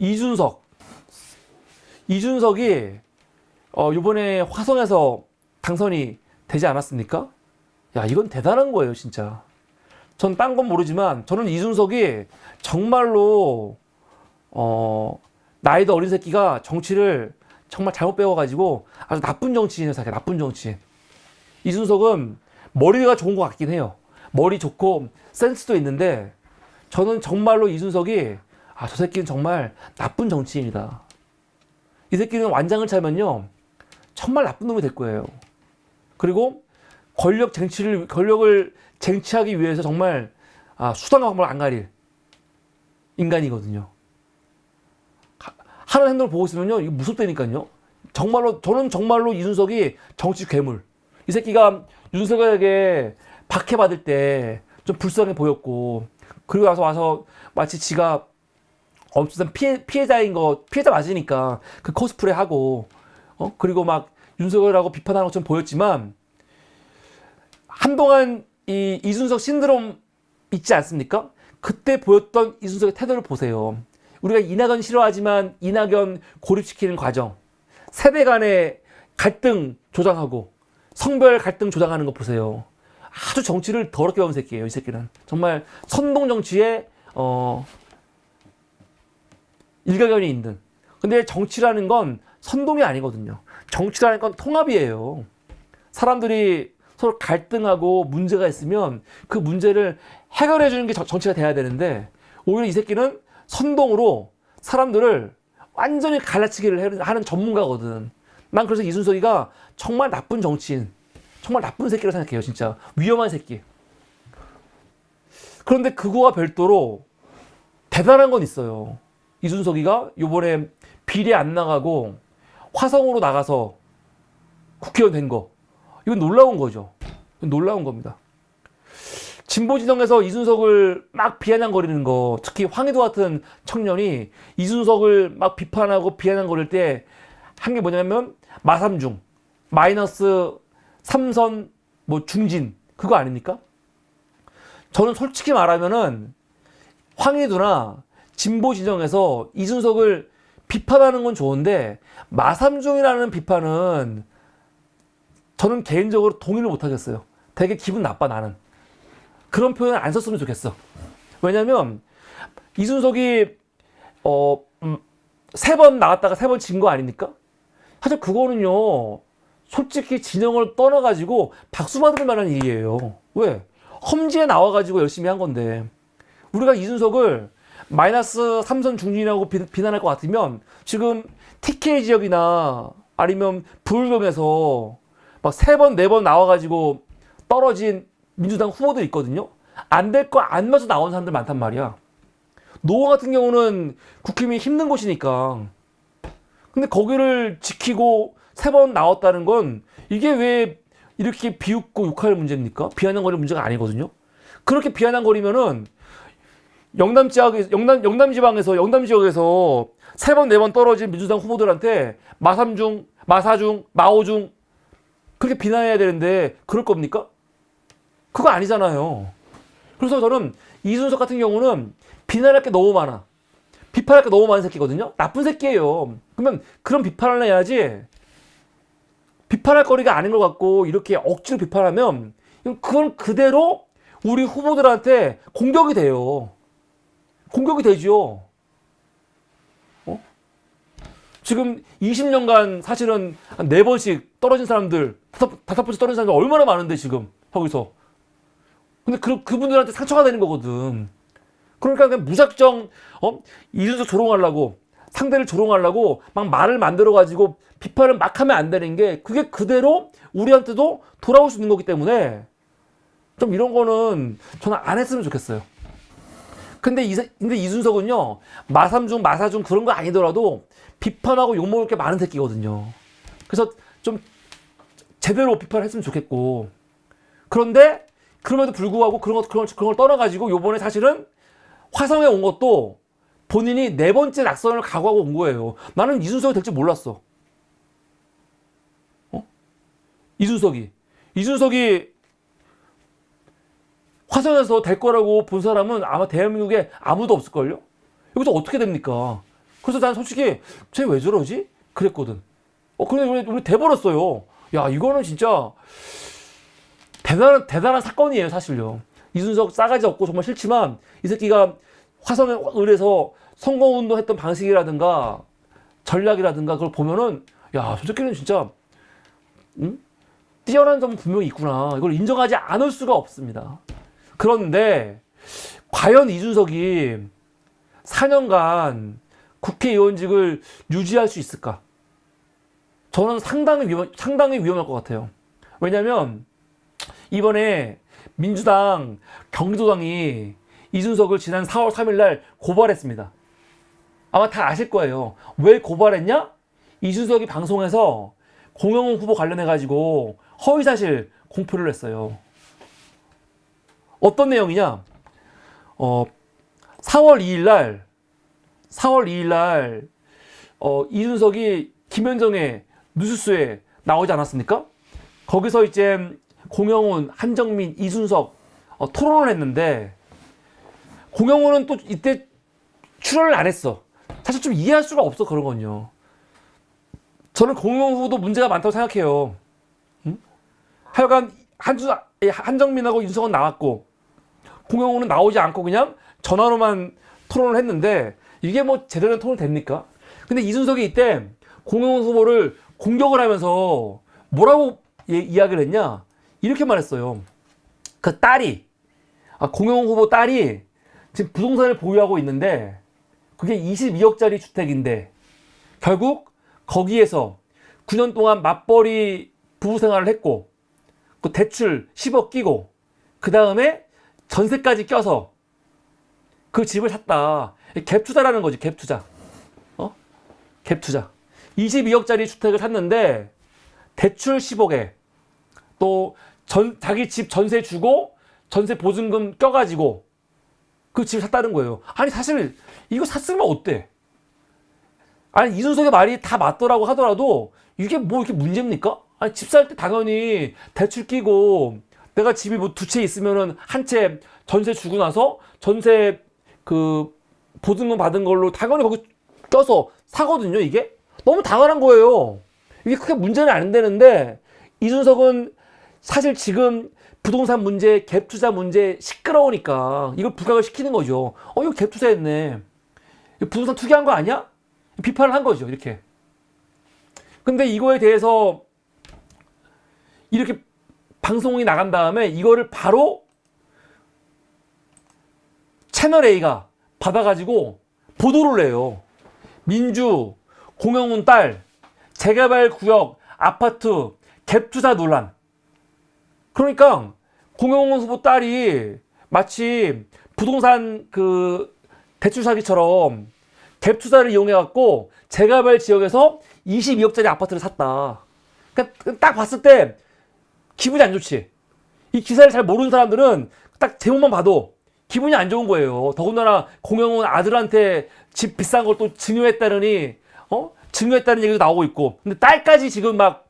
이준석. 이준석이 이번에 화성에서 당선이 되지 않았습니까? 야, 이건 대단한 거예요, 진짜. 전 딴 건 모르지만 저는 이준석이 정말로 나이도 어린 새끼가 정치를 정말 잘못 배워가지고 아주 나쁜 정치인이라고 생각해. 나쁜 정치인. 이준석은 머리가 좋은 것 같긴 해요. 머리 좋고 센스도 있는데 저는 정말로 이준석이 저 새끼는 정말 나쁜 정치인이다. 이 새끼는 완장을 차면요 정말 나쁜 놈이 될 거예요. 그리고 권력을 쟁취하기 위해서 정말 수단과 방법을 안 가릴 인간이거든요. 하는 행동을 보고 있으면요 이거 무섭다니까요. 저는 정말로 이준석이 정치 괴물. 이 새끼가 윤석열에게 박해받을 때 좀 불쌍해 보였고, 그리고 와서 마치 지가 어쨌든 피해자 맞으니까 그 코스프레 하고, 그리고 막 윤석열하고 비판하는 것처럼 보였지만, 한동안 이 이준석 신드롬 있지 않습니까? 그때 보였던 이준석의 태도를 보세요. 우리가 이낙연 싫어하지만 이낙연 고립시키는 과정, 세대 간의 갈등 조장하고 성별 갈등 조장하는 거 보세요. 아주 정치를 더럽게 배운 새끼예요, 이 새끼는. 정말 선동 정치에 일가견이 있는. 근데 정치라는 건 선동이 아니거든요. 정치라는 건 통합이에요. 사람들이 서로 갈등하고 문제가 있으면 그 문제를 해결해 주는 게 정치가 돼야 되는데, 오히려 이 새끼는 선동으로 사람들을 완전히 갈라치기를 하는 전문가거든. 난 그래서 이준석이가 정말 나쁜 정치인, 정말 나쁜 새끼라고 생각해요. 진짜 위험한 새끼. 그런데 그거와 별도로 대단한 건 있어요. 이준석이가 요번에 비례 안 나가고 화성으로 나가서 국회의원 된 거, 이건 놀라운 거죠. 이건 놀라운 겁니다. 진보 진영에서 이준석을 막 비아냥거리는 거, 특히 황희도 같은 청년이 이준석을 막 비판하고 비아냥거릴 때 한 게 뭐냐면 마삼중, 마이너스 3선 뭐 중진, 그거 아닙니까? 저는 솔직히 말하면은 황희도나 진보 진영에서 이준석을 비판하는 건 좋은데 마삼중이라는 비판은 저는 개인적으로 동의를 못 하겠어요. 되게 기분 나빠, 나는. 그런 표현 안 썼으면 좋겠어. 왜냐면 이준석이 3번 나갔다가 3번 진 거 아닙니까? 사실 그거는요 솔직히 진영을 떠나가지고 박수 받을 만한 일이에요. 왜? 험지에 나와가지고 열심히 한 건데, 우리가 이준석을 마이너스 3선 중진이라고 비난할 것 같으면 지금 TK 지역이나 아니면 부울경에서 막 3번, 4번 나와가지고 떨어진 민주당 후보들 있거든요. 안 될 거 안 맞아 나온 사람들 많단 말이야. 노원 같은 경우는 국힘이 힘든 곳이니까. 근데 거기를 지키고 3번 나왔다는 건 이게 왜 이렇게 비웃고 욕할 문제입니까? 비아냥거리는 문제가 아니거든요. 그렇게 비아냥거리면은 영남 지방에서 영남 지역에서 3번, 4번 떨어진 민주당 후보들한테 마삼중, 마사중, 마오중 그렇게 비난해야 되는데 그럴 겁니까? 그거 아니잖아요. 그래서 저는 이준석 같은 경우는 비난할 게 너무 많아. 비판할 게 너무 많은 새끼거든요. 나쁜 새끼예요. 그러면 그런 비판을 해야지, 비판할 거리가 아닌 것 같고 이렇게 억지로 비판하면 그건 그대로 우리 후보들한테 공격이 돼요. 공격이 되죠. 지금 20년간 사실은 한 4번씩 떨어진 사람들, 5번씩 떨어진 사람들 얼마나 많은데 지금 거기서. 근데 그분들한테 상처가 되는 거거든. 그러니까 그냥 무작정 이준석 조롱하려고, 상대를 조롱하려고 막 말을 만들어가지고 비판을 막 하면 안 되는 게, 그게 그대로 우리한테도 돌아올 수 있는 거기 때문에 좀 이런 거는 저는 안 했으면 좋겠어요. 근데 이준석은요 마삼중, 마사중 그런 거 아니더라도 비판하고 욕먹을 게 많은 새끼거든요. 그래서 좀 제대로 비판을 했으면 좋겠고, 그런데 그럼에도 불구하고 그런 걸 떠나가지고 요번에 사실은 화성에 온 것도 본인이 4번째 낙선을 각오하고 온 거예요. 나는 이준석이 될 줄 몰랐어. 이준석이 화성에서 될 거라고 본 사람은 아마 대한민국에 아무도 없을걸요? 여기서 어떻게 됩니까? 그래서 난 솔직히 쟤 왜 저러지? 그랬거든. 근데 우리 돼버렸어요. 야, 이거는 진짜 대단한 사건이에요, 사실요. 이준석 싸가지 없고 정말 싫지만 이 새끼가 화성에 의뢰서 선거운동 했던 방식이라든가 전략이라든가 그걸 보면은 야, 저 새끼는 진짜 응? 뛰어난 점은 분명히 있구나. 이걸 인정하지 않을 수가 없습니다. 그런데 과연 이준석이 4년간 국회의원직을 유지할 수 있을까? 저는 상당히 위험할 것 같아요. 왜냐면 이번에 민주당, 경기도당이 이준석을 지난 4월 3일 날 고발했습니다. 아마 다 아실 거예요. 왜 고발했냐? 이준석이 방송에서 공영훈 후보 관련해가지고 허위사실 공표를 했어요. 어떤 내용이냐? 4월 2일 날 이준석이 김현정의 뉴스에 나오지 않았습니까? 거기서 이제 공영훈, 한정민, 이준석 토론을 했는데 공영훈은 또 이때 출연을 안 했어. 사실 좀 이해할 수가 없어, 그런 건요. 저는 공영훈 후보도 문제가 많다고 생각해요. 응? 하여간 한정민하고 이준석은 나왔고 공영훈은 나오지 않고 그냥 전화로만 토론을 했는데 이게 뭐 제대로 된 토론이 됩니까? 근데 이준석이 이때 공영훈 후보를 공격을 하면서 뭐라고 이야기를 했냐? 이렇게 말했어요. 그 딸이, 공영훈 후보 딸이 지금 부동산을 보유하고 있는데 그게 22억짜리 주택인데 결국 거기에서 9년 동안 맞벌이 부부 생활을 했고 그 대출 10억 끼고 그 다음에 전세까지 껴서 그 집을 샀다. 갭 투자라는 거지, 갭 투자. 갭 투자. 22억짜리 주택을 샀는데 대출 10억에 또 자기 집 전세 주고 전세 보증금 껴가지고 그 집을 샀다는 거예요. 아니 사실 이거 샀으면 어때? 아니 이준석의 말이 다 맞더라고 하더라도 이게 뭐 이렇게 문제입니까? 아니 집 살 때 당연히 대출 끼고 내가 집이 뭐 두 채 있으면은 한 채 전세 주고 나서 전세 그 보증금 받은 걸로 당연히 거기 껴서 사거든요. 이게 너무 당연한 거예요. 이게 크게 문제는 안 되는데 이준석은 사실 지금 부동산 문제, 갭 투자 문제 시끄러우니까 이걸 부각을 시키는 거죠. 이거 갭 투자했네. 이거 부동산 투기한 거 아니야? 비판을 한 거죠. 이렇게. 근데 이거에 대해서 이렇게 방송이 나간 다음에 이거를 바로 채널A가 받아가지고 보도를 해요. 민주, 공영훈 딸, 재개발 구역, 아파트, 갭 투자 논란. 그러니까 공영훈 후보 딸이 마치 부동산 그 대출 사기처럼 갭 투자를 이용해 갖고 재개발 지역에서 22억짜리 아파트를 샀다. 그러니까 딱 봤을 때 기분이 안 좋지. 이 기사를 잘 모르는 사람들은 딱 제목만 봐도 기분이 안 좋은 거예요. 더군다나 공영훈 아들한테 집 비싼 걸 또 증여했다느니 증여했다는 얘기도 나오고 있고. 근데 딸까지 지금 막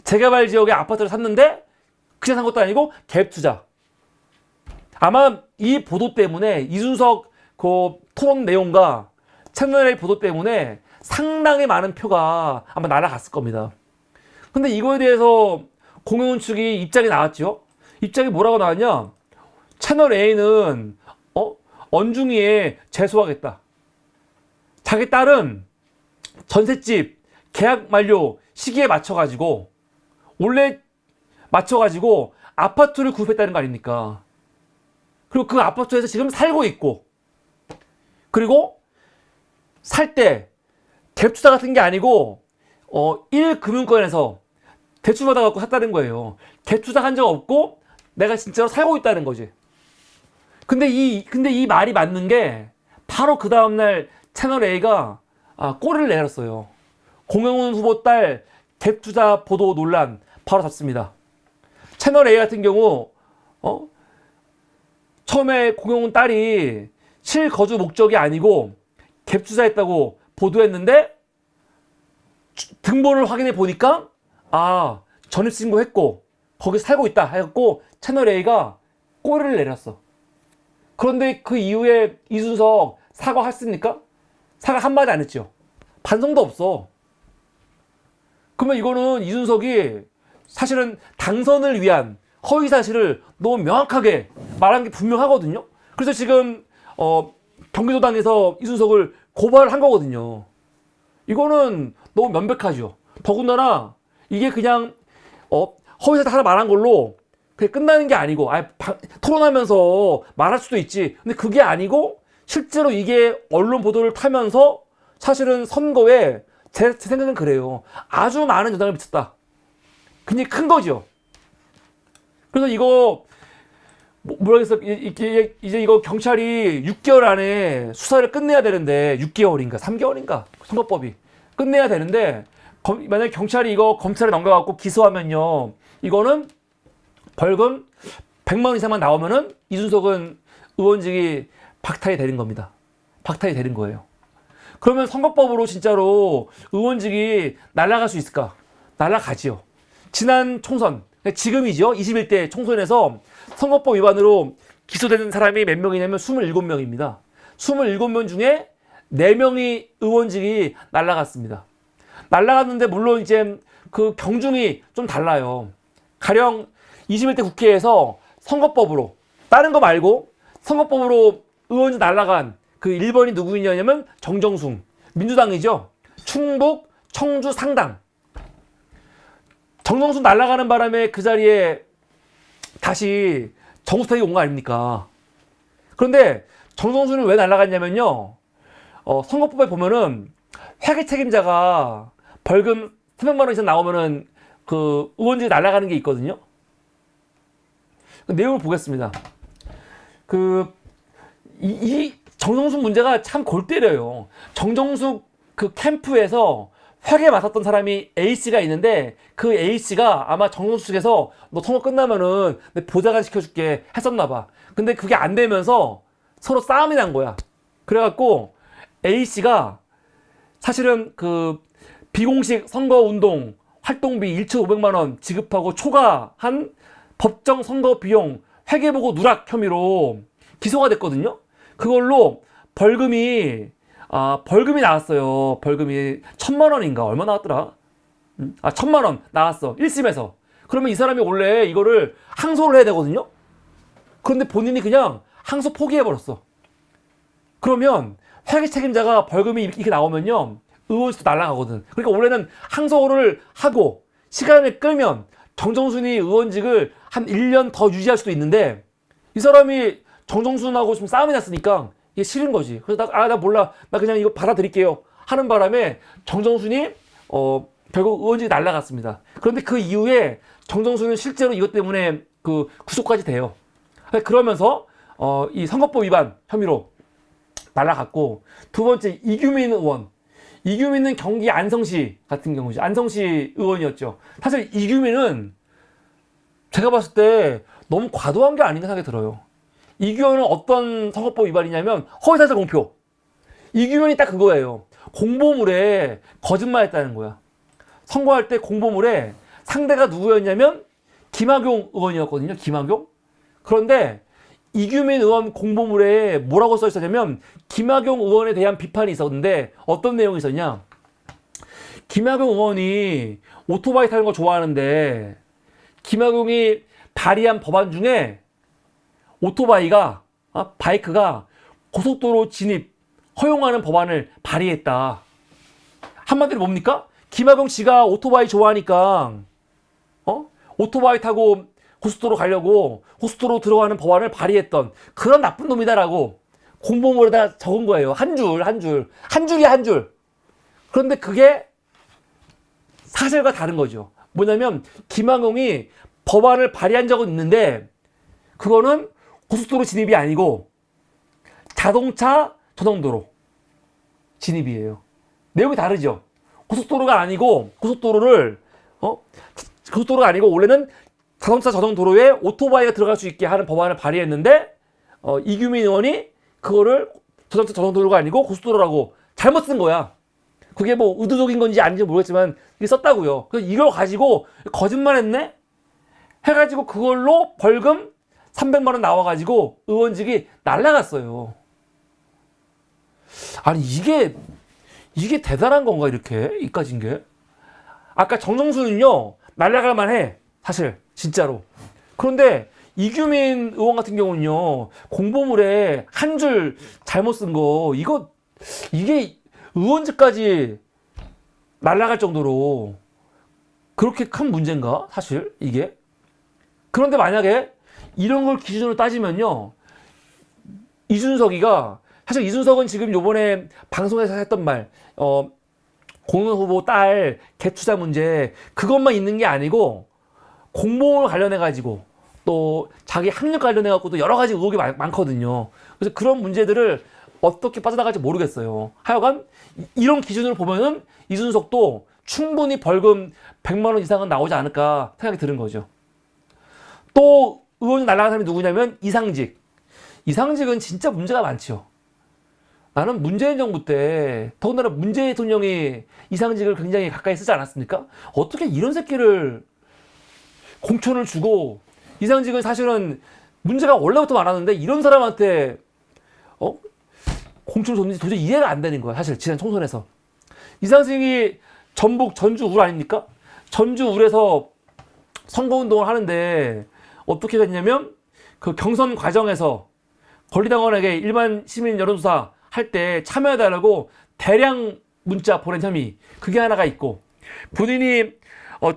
재개발 지역에 아파트를 샀는데 그냥 산 것도 아니고 갭 투자. 아마 이 보도 때문에 이준석 그 토론 내용과 채널A 보도 때문에 상당히 많은 표가 아마 날아갔을 겁니다. 근데 이거에 대해서 공영훈 측이 입장이 나왔죠. 입장이 뭐라고 나왔냐? 채널A는 언중위에 제소하겠다. 자기 딸은 전셋집 계약 만료 시기에 맞춰가지고 원래 맞춰가지고 아파트를 구입했다는 거 아닙니까? 그리고 그 아파트에서 지금 살고 있고 그리고 살 때 갭 투자 같은 게 아니고 1금융권에서 대출 받아갖고 샀다는 거예요. 갭 투자 한 적 없고 내가 진짜로 살고 있다는 거지. 근데 이 말이 맞는 게 바로 그 다음날 채널A가 꼬리를 내렸어요. 공영훈 후보 딸 갭 투자 보도 논란 바로 잡습니다. 채널A 같은 경우 처음에 공영훈 딸이 실거주 목적이 아니고 갭 투자했다고 보도했는데 등본을 확인해 보니까 전입신고했고 거기 살고 있다 해갖고 채널A가 꼬리를 내렸어. 그런데 그 이후에 이준석 사과했습니까? 사과 한마디 안 했죠. 반성도 없어. 그러면 이거는 이준석이 사실은 당선을 위한 허위 사실을 너무 명확하게 말한 게 분명하거든요. 그래서 지금 경기도당에서 이준석을 고발한 거거든요. 이거는 너무 명백하죠. 더군다나 이게 그냥 허위 사실 하나 말한 걸로 그게 끝나는 게 아니고 토론하면서 말할 수도 있지. 근데 그게 아니고 실제로 이게 언론 보도를 타면서 사실은 선거에 제 생각은 그래요. 아주 많은 영향을 미쳤다. 굉장히 큰 거죠. 그래서 이거 뭐라겠어, 이제 이거 경찰이 6개월 안에 수사를 끝내야 되는데 6개월인가 3개월인가 선거법이 끝내야 되는데 만약에 경찰이 이거 검찰에 넘겨갖고 기소하면요, 이거는 벌금 100만 원 이상만 나오면은 이준석은 의원직이 박탈이 되는 겁니다. 박탈이 되는 거예요. 그러면 선거법으로 진짜로 의원직이 날아갈 수 있을까? 날아가지요. 지난 총선, 지금이죠. 21대 총선에서 선거법 위반으로 기소되는 사람이 몇 명이냐면 27명입니다. 27명 중에 4명이 의원직이 날아갔습니다. 날아갔는데 물론 이제 그 경중이 좀 달라요. 가령 21대 국회에서 선거법으로, 다른 거 말고 선거법으로 의원직 날아간 그 1번이 누구냐면 정정순, 민주당이죠. 충북 청주 상당. 정정순 날아가는 바람에 그 자리에 다시 정수택이 온 거 아닙니까? 그런데 정정순은 왜 날아갔냐면요, 선거법에 보면은 회계 책임자가 벌금 300만 원 이상 나오면은 그 의원직이 날아가는 게 있거든요. 그 내용을 보겠습니다. 이 정정숙 문제가 참 골 때려요. 정정숙 그 캠프에서 회계에 맡았던 사람이 A씨가 있는데, 그 A씨가 아마 정정숙에서 너 선거 끝나면은 내 보좌관 시켜줄게 했었나봐. 근데 그게 안 되면서 서로 싸움이 난 거야. 그래갖고 A씨가 사실은 그 비공식 선거운동 활동비 1,500만 원 지급하고 초과한 법정 선거 비용 회계보고 누락 혐의로 기소가 됐거든요. 그걸로 벌금이 나왔어요. 벌금이 1,000만 원인가 얼마 나왔더라? 1,000만 원 나왔어. 1심에서. 그러면 이 사람이 원래 이거를 항소를 해야 되거든요. 그런데 본인이 그냥 항소 포기해버렸어. 그러면 회계 책임자가 벌금이 이렇게 나오면요, 의원직도 날아가거든. 그러니까 원래는 항소를 하고 시간을 끌면 정정순이 의원직을 한 1년 더 유지할 수도 있는데, 이 사람이 정정순하고 좀 싸움이 났으니까 이게 싫은 거지. 그래서 나 몰라, 나 그냥 이거 받아들일게요 하는 바람에 정정순이 결국 의원직이 날아갔습니다. 그런데 그 이후에 정정순은 실제로 이것 때문에 그 구속까지 돼요. 그러면서 이 선거법 위반 혐의로 날아갔고, 두 번째 이규민 의원. 이규민은 경기 안성시 같은 경우죠. 안성시 의원이었죠. 사실 이규민은 제가 봤을 때 너무 과도한 게 아닌가 생각이 들어요. 이규민은 어떤 선거법 위반이냐면 허위사실 공표. 이규민이 딱 그거예요. 공보물에 거짓말했다는 거야. 선거할 때 공보물에 상대가 누구였냐면 김학용 의원이었거든요. 김학용. 그런데 이규민 의원 공보물에 뭐라고 써 있었냐면 김학용 의원에 대한 비판이 있었는데, 어떤 내용이 있었냐? 김학용 의원이 오토바이 타는 거 좋아하는데 김학용이 발의한 법안 중에 오토바이가 바이크가 고속도로 진입 허용하는 법안을 발의했다. 한마디로 뭡니까? 김학용 씨가 오토바이 좋아하니까 오토바이 타고 고속도로 가려고 고속도로 들어가는 법안을 발의했던 그런 나쁜 놈이다라고 공보물에다 적은 거예요. 한 줄이야, 한 줄. 그런데 그게 사실과 다른 거죠. 뭐냐면 김학용이 법안을 발의한 적은 있는데 그거는 고속도로 진입이 아니고 자동차 전용도로 진입이에요. 내용이 다르죠. 고속도로가 아니고 고속도로가 아니고 원래는 자동차 전용도로에 오토바이가 들어갈 수 있게 하는 법안을 발의했는데 이규민 의원이 그거를 자동차 전용도로가 아니고 고속도로라고 잘못 쓴 거야. 그게 뭐 의도적인 건지 아닌지 모르겠지만 이게 썼다고요. 그래서 이걸 가지고 거짓말했네 해가지고 그걸로 벌금 300만 원 나와가지고 의원직이 날라갔어요. 아니 이게 대단한 건가 이렇게 이까진 게? 아까 정정수는요 날아갈 만해 사실 진짜로. 그런데 이규민 의원 같은 경우는요 공보물에 한 줄 잘못 쓴 거 이게 의원직까지 날아갈 정도로 그렇게 큰 문제인가 사실 이게? 그런데 만약에 이런 걸 기준으로 따지면요 이준석이가 사실 이준석은 지금 요번에 방송에서 했던 말 공론 후보 딸 갭투자 문제 그것만 있는 게 아니고 공무원 관련해 가지고 또 자기 학력 관련해 갖고도 여러 가지 의혹이 많거든요. 그래서 그런 문제들을 어떻게 빠져나갈지 모르겠어요. 하여간 이런 기준으로 보면은 이준석도 충분히 벌금 100만 원 이상은 나오지 않을까 생각이 드는 거죠. 또 의원이 날아간 사람이 누구냐면 이상직. 이상직은 진짜 문제가 많죠. 나는 문재인 정부 때 더군다나 문재인 대통령이 이상직을 굉장히 가까이 쓰지 않았습니까? 어떻게 이런 새끼를 공천을 주고 이상직은 사실은 문제가 원래부터 많았는데 이런 사람한테 공천을 줬는지 도저히 이해가 안 되는 거야. 사실 지난 총선에서 이상직이 전북 전주 울 아닙니까? 전주 울에서 선거운동을 하는데 어떻게 됐냐면 그 경선 과정에서 권리당원에게 일반 시민 여론조사 할 때 참여해달라고 대량 문자 보낸 혐의 그게 하나가 있고 본인이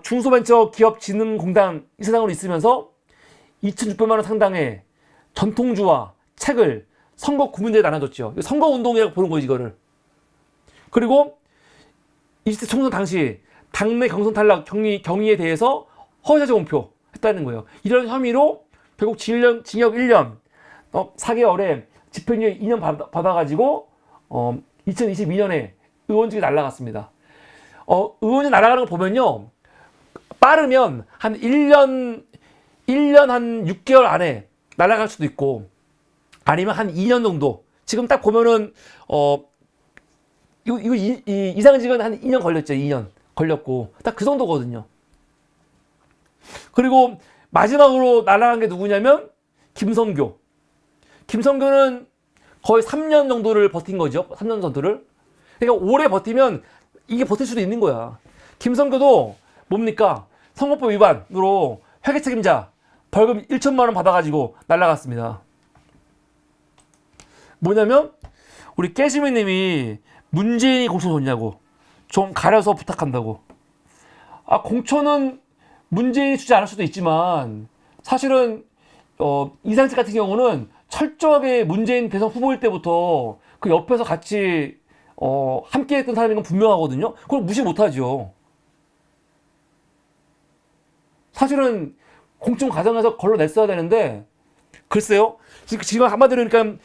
중소벤처기업진흥공단 이사장으로 있으면서 2,600만 원 상당의 전통주와 책을 선거 구민대에 나눠줬죠. 선거운동이라고 보는 거지 이거를. 그리고 20대 총선 당시 당내 경선 탈락 경위에 대해서 허위사실 공표 했다는 거예요. 이런 혐의로 결국 징역 1년 4개월에 집행유예 2년 받아가지고 2022년에 의원직이 날아갔습니다. 의원이 날아가는 걸 보면요 빠르면 한 1년 한 6개월 안에 날아갈 수도 있고 아니면 한 2년 정도. 지금 딱 보면은 이상직은 한 2년 걸렸죠. 2년 걸렸고 딱 그 정도거든요. 그리고 마지막으로 날아간 게 누구냐면 김성교. 김성교는 거의 3년 정도를 버틴 거죠. 3년 정도를. 그러니까 오래 버티면 이게 버틸 수도 있는 거야. 김성교도 뭡니까? 선거법 위반으로 회계 책임자 벌금 1천만 원 받아가지고 날아갔습니다. 뭐냐면 우리 깨시미님이 문재인이 공천 줬냐고 좀 가려서 부탁한다고. 공천은 문재인이 주지 않을 수도 있지만 사실은 이상직 같은 경우는 철저하게 문재인 대선 후보일 때부터 그 옆에서 같이 함께 했던 사람인 건 분명하거든요. 그걸 무시 못하죠. 사실은 공천 과정에서 걸러냈어야 되는데 글쎄요. 지금 한마디로 그러니까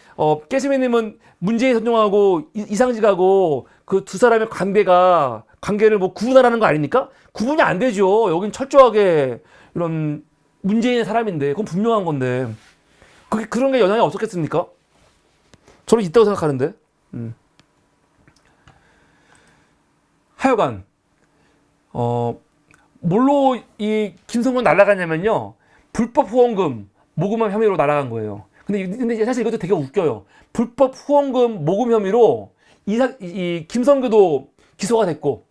깨시미님은 문재인 대통령하고 이상직하고 그 두 사람의 관계를 뭐 구분하라는 거 아닙니까? 구분이 안 되죠. 여긴 철저하게 이런 문재인의 사람인데 그건 분명한 건데 그런 게 영향이 없었겠습니까? 저는 있다고 생각하는데. 하여간 뭘로 이 김성근 날아가냐면요 불법 후원금 모금한 혐의로 날아간 거예요. 근데 사실 이것도 되게 웃겨요. 불법 후원금 모금 혐의로 이 김성교도 기소가 됐고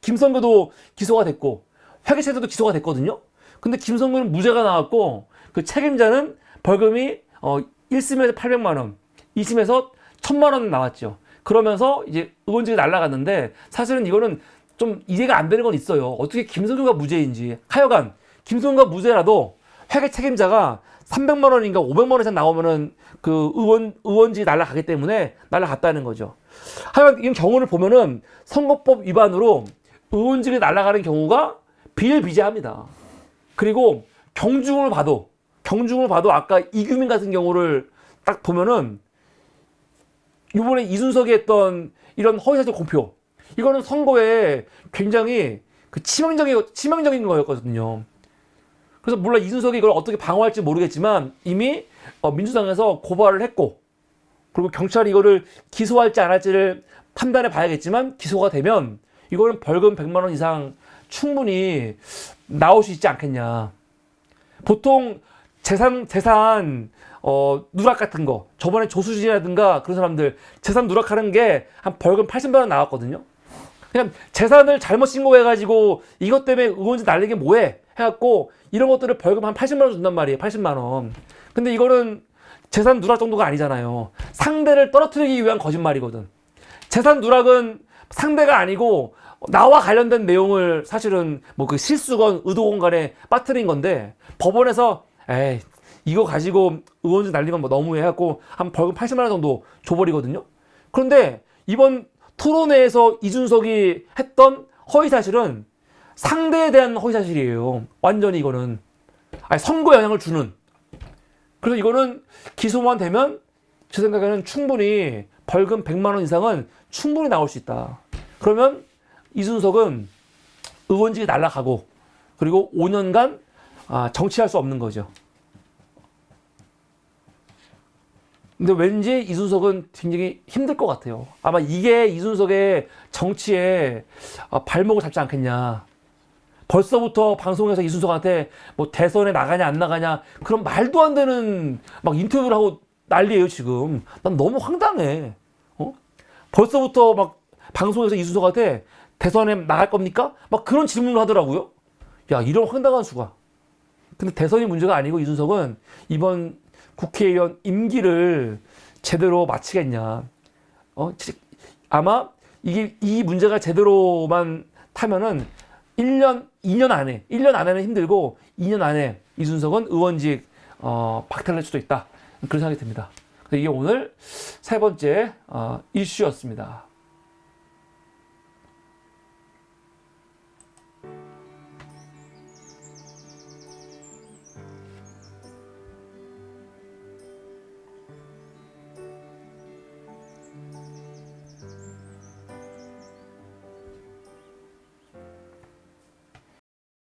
김성교도 기소가 됐고 회계체도 기소가 됐거든요. 근데 김성교는 무죄가 나왔고 그 책임자는 벌금이 1심에서 800만 원, 2심에서 1,000만 원 나왔죠. 그러면서 이제 의원직이 날아갔는데 사실은 이거는 좀 이해가 안 되는 건 있어요. 어떻게 김성교가 무죄인지. 하여간 김성교가 무죄라도 회계 책임자가 300만 원인가 500만 원 이상 나오면은 그 의원직이 날아가기 때문에 날아갔다는 거죠. 하여간 이 경우를 보면은 선거법 위반으로 의원직이 날아가는 경우가 비일비재합니다. 그리고 경중을 봐도 아까 이규민 같은 경우를 딱 보면은 이번에 이준석이 했던 이런 허위사실 공표 이거는 선거에 굉장히 그 치명적인 거였거든요. 그래서 물론 이준석이 이걸 어떻게 방어할지 모르겠지만 이미 민주당에서 고발을 했고 그리고 경찰이 이거를 기소할지 안 할지를 판단해 봐야겠지만 기소가 되면 이거는 벌금 100만 원 이상 충분히 나올 수 있지 않겠냐. 보통 재산 누락 같은 거, 저번에 조수진이라든가 그런 사람들 재산 누락하는 게 한 벌금 80만 원 나왔거든요. 그냥 재산을 잘못 신고해가지고 이것 때문에 의원직 날리게 뭐해 해갖고 이런 것들을 벌금 한 80만 원 준단 말이에요. 80만 원. 근데 이거는 재산 누락 정도가 아니잖아요. 상대를 떨어뜨리기 위한 거짓말이거든. 재산 누락은 상대가 아니고 나와 관련된 내용을 사실은 뭐 그 실수건 의도건 간에 빠뜨린 건데 법원에서 에이 이거 가지고 의원직 날리면 뭐 너무해 해갖고 한 벌금 80만 원 정도 줘버리거든요. 그런데 이번 토론회에서 이준석이 했던 허위사실은 상대에 대한 허위사실이에요. 완전히 이거는. 아니, 선거에 영향을 주는. 그래서 이거는 기소만 되면 제 생각에는 충분히 벌금 100만 원 이상은 충분히 나올 수 있다. 그러면 이준석은 의원직이 날아가고 그리고 5년간 정치할 수 없는 거죠. 근데 왠지 이준석은 굉장히 힘들 것 같아요. 아마 이게 이준석의 정치에 발목을 잡지 않겠냐. 벌써부터 방송에서 이준석한테 뭐 대선에 나가냐 안 나가냐 그런 말도 안 되는 막 인터뷰를 하고 난리예요 지금. 난 너무 황당해. 벌써부터 막 방송에서 이준석한테 대선에 나갈 겁니까? 막 그런 질문을 하더라고요. 야, 이런 황당한 수가. 근데 대선이 문제가 아니고 이준석은 이번 국회의원 임기를 제대로 마치겠냐. 아마 이 문제가 제대로만 타면은 2년 안에는 힘들고 2년 안에 이준석은 의원직 박탈될 수도 있다. 그런 생각이 듭니다. 이게 오늘 세 번째 이슈였습니다.